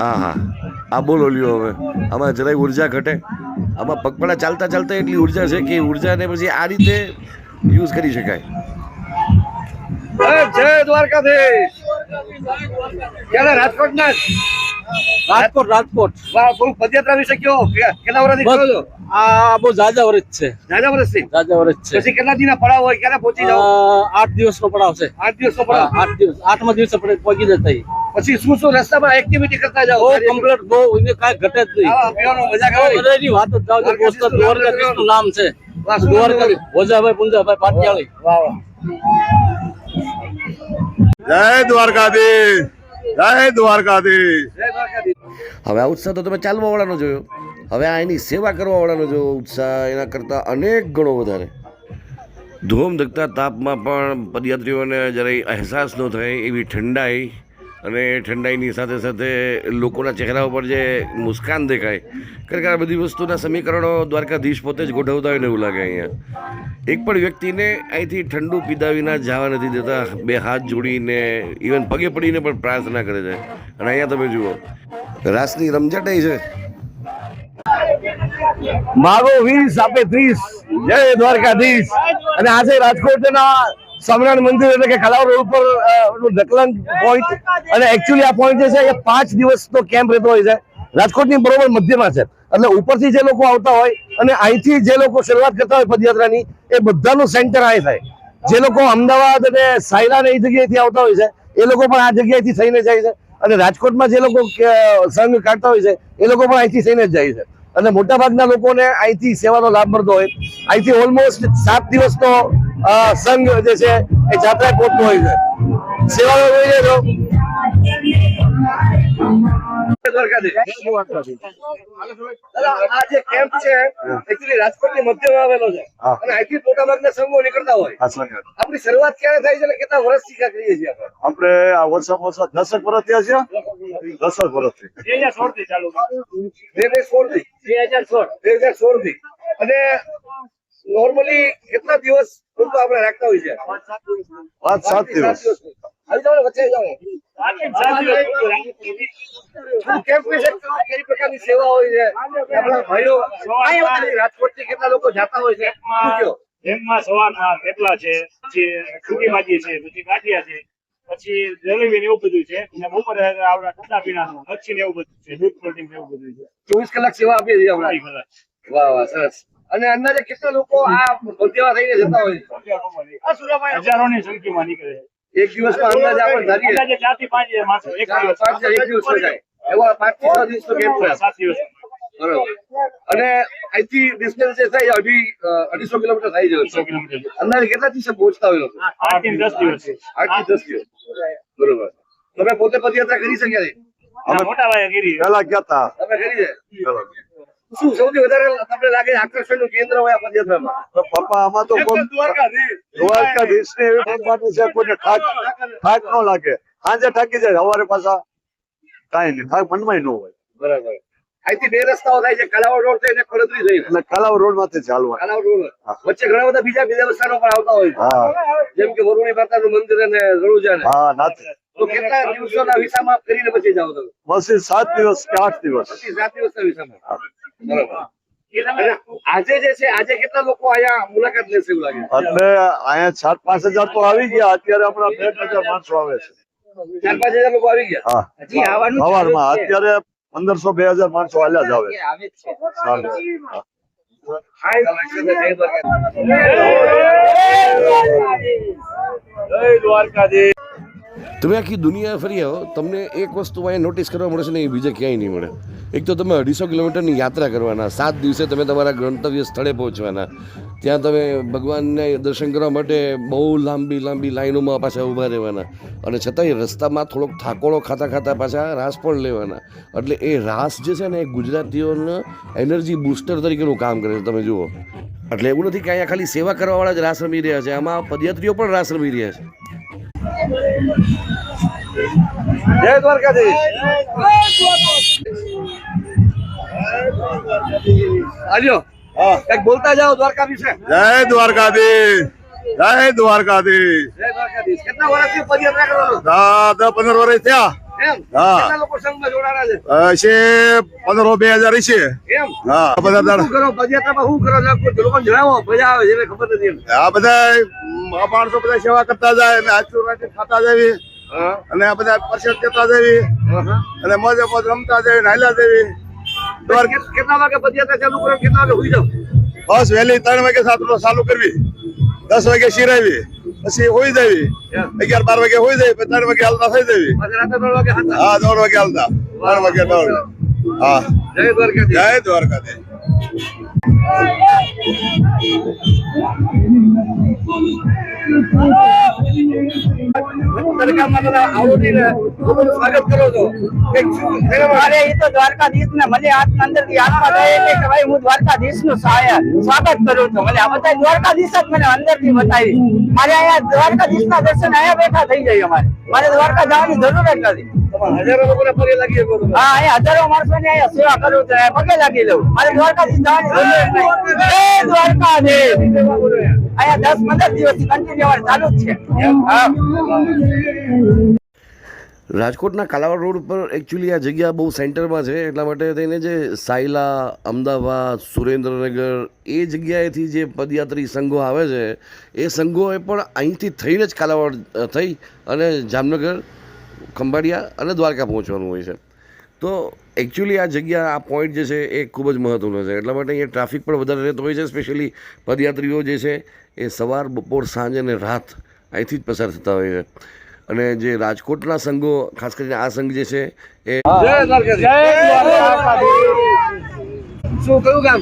હા હા, આ બોલો લ્યો હવે. આમાં જરાય ઉર્જા ઘટે? આમાં પગપાળા ચાલતા ચાલતા એટલી ઉર્જા છે કે ઉર્જાને પછી આ રીતે યુઝ કરી શકાય. જય દ્વારકાધીશ. ક્યારે રાજકોટના રાજકોટ પદયાત્રા વિશે કયો, કેટલા વર્ષથી કરો છો? આ બહુ જાજા વર્ષ છે. જાજા વર્ષથી? જાજા વર્ષ છે. પછી કેટલા દિનના પડાવ હોય, ક્યારે પહોંચી જાવ? 8 દિવસનો પડાવ છે. 8 દિવસનો પડાવ? 8 દિવસ, 8મા દિવસે પહોંચી જતા. પછી શું શું રસ્તામાં એક્ટિવિટી કરતા જાવ? બહુ કમ્પ્લીટ, બહુ એને કાંઈ ઘટે જ નહીં. ખાવા પીવાનો મજા કરો? બધાની વાત જ જાવ. દ્વારકાધીશનું નામ છે. દ્વારકાધીશ ભોજાભાઈ પુંજાભાઈ પાટિયાળી. વાહ વાહ. જય દ્વારકાધીશ, જય દ્વારકાધીશ. જય દ્વારકાધીશ. હવે આ ઉત્સાહ તો તમે ચાલવા વાળાનો જોયો, હવે આ એની સેવા કરવા વાળાનો જોયો ઉત્સાહ એના કરતાં અનેક ગણો વધારે. ધોમ ધકતા તાપમાં પણ પદયાત્રીઓને જરાય અહેસાસ ન થાય એવી ઠંડાઈ, અને ઠંડાઈની સાથે સાથે લોકોના ચહેરા ઉપર જે મુસ્કાન દેખાય. ખરેખર આ બધી વસ્તુના સમીકરણો દ્વારકાધીશ પોતે જ ગોઠવતા હોય ને એવું લાગે. અહીંયા એક પણ વ્યક્તિને અહીંથી ઠંડુ પીધા વિના જવા નથી દેતા. બે હાથ જોડીને ઇવન પગે પડીને પણ પ્રાર્થના કરે છે. અને અહીંયા તમે જુઓ રાસની રમઝટાઈ છે. મારો 20 આપે 30. જય દ્વારકાધીશ. અને આજે રાજકોટના સ્વામિનારાયણ મંદિર એટલે કે કલાવ રોડ ઉપર ઢકલન પોઈન્ટ, અને એકચ્યુઅલી આ પોઈન્ટ જે છે એ 5 દિવસનો કેમ્પ રહેતો હોય છે. રાજકોટની બરોબર મધ્યમાં છે, એટલે ઉપરથી જે લોકો આવતા હોય અને અહીંથી જે લોકો શરૂઆત કરતા હોય પદયાત્રાની, એ બધાનું સેન્ટર અહીં થાય. જે લોકો અમદાવાદ અને સાયલા ને એ જગ્યાએથી આવતા હોય છે એ લોકો પણ આ જગ્યાએથી થઈને જાય છે, અને રાજકોટમાં જે લોકો સંઘ કાઢતા હોય છે એ લોકો પણ અહીંથી થઈને જ જાય છે. અને મોટાભાગના લોકોને અહીંથી સેવાનો લાભ મળતો હોય. અહીંથી ઓલમોસ્ટ 7 દિવસનો સંઘ જે છે એ જાત્રા પહોંચતો હોય છે. સેવાનો હોય છે. આ જે કેમ્પ છે એકચ્યુઅલી રાજકોટની મધ્યમાં આવેલો છે, અને અહીંથી મોટાભાગના સંઘો નીકળતા હોય. આપણી શરૂઆત ક્યારે થાય છે અને કેટલા વર્ષથી કરીએ છીએ આપણે આ ઓછામાં ઓછા 10 વર્ષ થયા છે. 10 વર્ષથી 2016 થી ચાલુ. 2016 થી. અને નોર્મલી કેટલા દિવસ પૂરતો આપણે રાખતા હોય છે? 5-7 દિવસ. આવી જાવ વચ્ચે જાવ. કેમ્પ વિશે કઈ પ્રકારની સેવા હોય છે? આપણા ભાઈઓ રાજકોટથી કેટલા લોકો જતા હોય છે? શું કહો? એમમાં સવારમાં કેટલા છે, પછી સૂકી ભાજી છે, પછી ગાંઠિયા છે, પછી જલેબી ને એવું બધું છે, અને બપોરે આપણા ઠંડા પીણાનું મચ્છી ને એવું બધું છે, દૂધ પ્રોટીન એવું બધું છે. 24 કલાક સેવા આપીએ છીએ આપણે. વાહ વાહ, સરસ. અને અંદાજે કેટલા લોકો આ મધ્યમાં થઈને જતા હોય છે? હજારોની સંખ્યામાં નીકળે છે. એક દિવસમાં અંદાજે આપણે ધારીએ અંદાજે 4 થી 5 હજાર માણસો એક 5 દિવસમાં જાય. એવા 5 થી 6 દિવસનો કેમ્પ છે. 7 દિવસ. બરોબર. અને અહીંથી ડિસ્ટન્સ જે થાય 250 કિલોમીટર થઈ જાય. 100 કિલોમીટર. અંદાજે કેટલા દિવસે પહોંચતા હોય લોકો? 8 થી 10 દિવસ. 8 થી 10 દિવસ. બરોબર. તમે પોતે પદયાત્રા કરી શક્યા છે? મોટા ભાઈ ગીરી પેલા ગયા તા. તમે કરી છે? શું સૌથી વધારે તમને લાગે આકર્ષણનું કેન્દ્ર હોય આ પદયાત્રામાં? પપ્પા આમાં તો દ્વારકાધીશ ને એવી ભગવાનની છે, કોઈને થાક ન લાગે. સાંજે થાકી જાય, સવારે પાછા કાંઈ નહીં, થાક મનમાં ન હોય. બરાબર. અહીંથી 2 રસ્તાઓ થાય છે, કલાવડ રોડ છે અને ખડતરી થઈ. એટલે કલાવ રોડ માંથી ચાલવા. કલાવડ રોડ વચ્ચે ઘણા બધા બીજા સ્થાનો પણ આવતા હોય છે, જેમ કે વરુણી માતાનું મંદિર અને રણુજા. હા, નાથી. તો કેટલા દિવસોના વિસામાં કરીને પછી જાવ તમે? પછી 7 દિવસ કે 8 દિવસ. પછી 7 દિવસના વિસામાં. બરાબર. આજે જે છે, આજે કેટલા લોકો અહીંયા મુલાકાત લેશે એવું લાગે? એટલે અહીંયા 4-5 હજાર તો આવી ગયા. અત્યારે હમણાં 2,000 માણસો આવે છે. 4-5 હજાર લોકો આવી ગયા. હજી આવવાનું સવારમાં. અત્યારે 1500-2000 માણસો હાલ્યા જ આવે છે. જય દ્વારકાધીશ. તમે આખી દુનિયા ફરી આવો, તમને એક વસ્તુ અહીંયા નોટિસ કરવા મળશે ને એ બીજે ક્યાંય નહીં મળે. એક તો તમે 250 કિલોમીટરની યાત્રા કરવાના, 7 દિવસે તમે તમારા ગંતવ્ય સ્થળે પહોંચવાના, ત્યાં તમે ભગવાનને દર્શન કરવા માટે બહુ લાંબી લાંબી લાઈનોમાં પાછા ઊભા રહેવાના, અને છતાંય રસ્તામાં થોડોક થાકોળો ખાતા ખાતા પાછા રાસ પણ લેવાના. એટલે એ રાસ જે છે ને એ ગુજરાતીઓને એનર્જી બૂસ્ટર તરીકેનું કામ કરે છે. તમે જુઓ, એટલે એવું નથી કે અહીંયા ખાલી સેવા કરવાવાળા જ રાસ રમી રહ્યા છે, આમાં પદયાત્રીઓ પણ રાસ રમી રહ્યા છે. જય દ્વારકાધીશ. આલ્યો કઈક બોલતા જાઓ દ્વારકા વિશે. જય દ્વારકાધીશ, જય દ્વારકાધીશ. જય દ્વારકાધીશ. કેટલા વર્ષથી પદયાત્રા કરો છો? 10-15 વર્ષ થયા. એમ હા. કેટલા લોકો સંઘમાં જોડાણા છે છે 15-2000 છે. એમ હા બધા શું કરો પદયાત્રામાં શું કરો લોકો જણાવો મજા આવે છે એને ખબર નથી એમ. આ બધા માણસો બધા સેવા કરતા જાય અને આજુ રાતે ખાતા જાય હા અને આ બધા પ્રસાદ કરતા જાય હા. અને મોજે મોજ રમતા જાય નાયલા દેવી કેટલા વાગે પદયાત્રા ચાલુ કરો કેટલા વાગે હોઈ જાવ બસ વહેલી 3 વાગે ચાલુ કરવી 10 વાગે શિરાવી પછી હોઈ જવી 11-12 વાગે હોઈ જવી પછી 3 વાગે હાલતા થઈ જવી પછી રાતે 3 વાગે હતા હા 3 વાગે હાલતા 3 વાગે દોડ હા જય દ્વારકાધીશ જય દ્વારકાધીશ દ્વારકામાં બધા આવડીને લોકોનું સ્વાગત કરો છો કંઈક શું અરે એ તો દ્વારકાધીશ ને મને અંદર થી આત્મા થાય એટલે કે ભાઈ હું દ્વારકાધીશ નું સ્વાગત કરું છું મને આ બધા દ્વારકાધીશ જ મને અંદર થી બતાવી મારે અહીંયા દ્વારકાધીશ ના દર્શન અહીંયા બેઠા થઈ જાય મારે દ્વારકા જવાની જરૂર જ નથી હજારો લોકોને પગે લાગી શકો છો. હા અહીંયા હજારો માણસો ની અહીંયા સેવા કરું છું અહીંયા પગે લાગી લઉં મારે દ્વારકાધીશ જવાની જરૂર જ નહીં જય દ્વારકાધીશ અહીંયા 10-15 દિવસથી કન્ટિન્યુ ચાલુ જ છે હા રાજકોટના કાલાવાડ રોડ પર એકચ્યુઅલી આ જગ્યા બહુ સેન્ટરમાં છે એટલા માટે થઈને જે સાયલા અમદાવાદ સુરેન્દ્રનગર એ જગ્યાએથી જે પદયાત્રી સંઘો આવે છે એ સંઘોએ પણ અહીંથી થઈને જ કાલાવાડ થઈ અને જામનગર ખંભાળિયા અને દ્વારકા પહોંચવાનું હોય છે તો એકચ્યુઅલી આ જગ્યા આ પોઈન્ટ જે છે એ ખૂબ જ મહત્ત્વનો છે એટલા માટે અહીંયા ટ્રાફિક પણ વધારે રહેતો હોય છે સ્પેશિયલી પદયાત્રીઓ જે છે એ સવાર બપોર સાંજ અને રાત અહીંથી જ પસાર થતા હોય છે અને જે રાજકોટના સંઘો ખાસ કરીને આ સંઘ જે છે એ જય દ્વારકાધીશ. શું કયું ગામ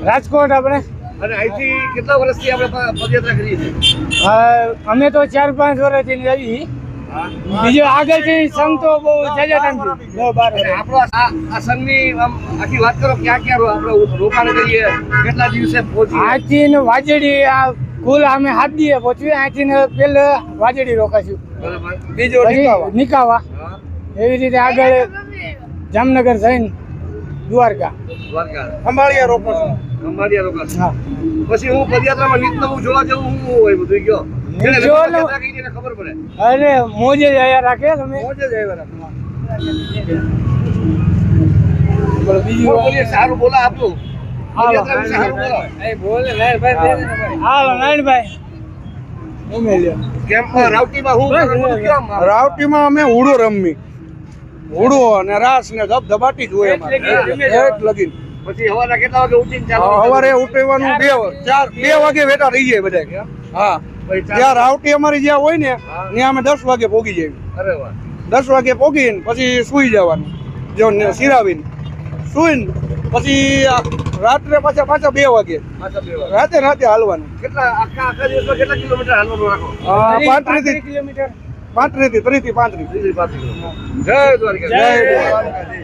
રાજકોટ આપણે અને અહીંથી કેટલા વર્ષથી આપણે પદયાત્રા કરીએ છીએ અમે તો 4-5 વર્ષથી આવી બીજો આગળથી સંઘ તો બહુ જાજા ટાઈમથી 10-12 અને આપણો આ સંઘની આમ આખી વાત કરો ક્યાં ક્યાં આપણે રોકાણ કરીએ કેટલા દિવસે પહોંચીએ આજથી ને વાજડી આ કુલ અમે 7 દિવસે પહોંચીએ અહીંથી ને પેલે વાજડી રોકાશું બરાબર. બીજો પછી નિકાવા હા, એવી રીતે આગળ જામનગર થઈને દ્વારકા દ્વારકા ખંભાળિયા રોકો ખંભાળિયા રોકાણ. હા પછી હું પદયાત્રામાં નિત નવું જોવા જેવું હું હોય બધું ગયો જેને લગભગ જોવાનું. પદયાત્રા કરીને એને ખબર પડે અરે મોજે જ આયા રાખે તમે મોજે જ આવ્યા રાખે. બોલો બીજું બોલીએ સારું બોલા આપનું પદયાત્રા વિશે સારું બોલો હાલો નારાયણભાઈ ઉમેલ્યો કેમ્પમાં રાવટીમાં હું બધું કેમ આમ? રાવટીમાં અમે હુડો રમી હુડો અને રાસ ને ધબધબાટી જ હોય અમારે. એક લગીન પછી હવાના કેટલા વાગે ઉઠીને ચાલુ સવારે ઉઠવાનું 2 વાગે વેટા રહી જાય બધા હા ત્યાં રાવટી અમારી જ્યાં હોય ને ત્યાં અમે 10 વાગે પોગી જઈએ અરે વાહ 10 વાગે પોગીને પછી સુઈ જવાનું જો સિરાવીને સુઈને પછી રાત્રે પાછા 2 વાગે પાછા 2 વાગે રાતે હાલવાનું કેટલા આખા દિવસમાં કેટલા કિલોમીટર હાલવાનું રાખો 35 કિલોમીટર 35 થી 35 જય દ્વારકા જય જય દ્વારકાધીશ.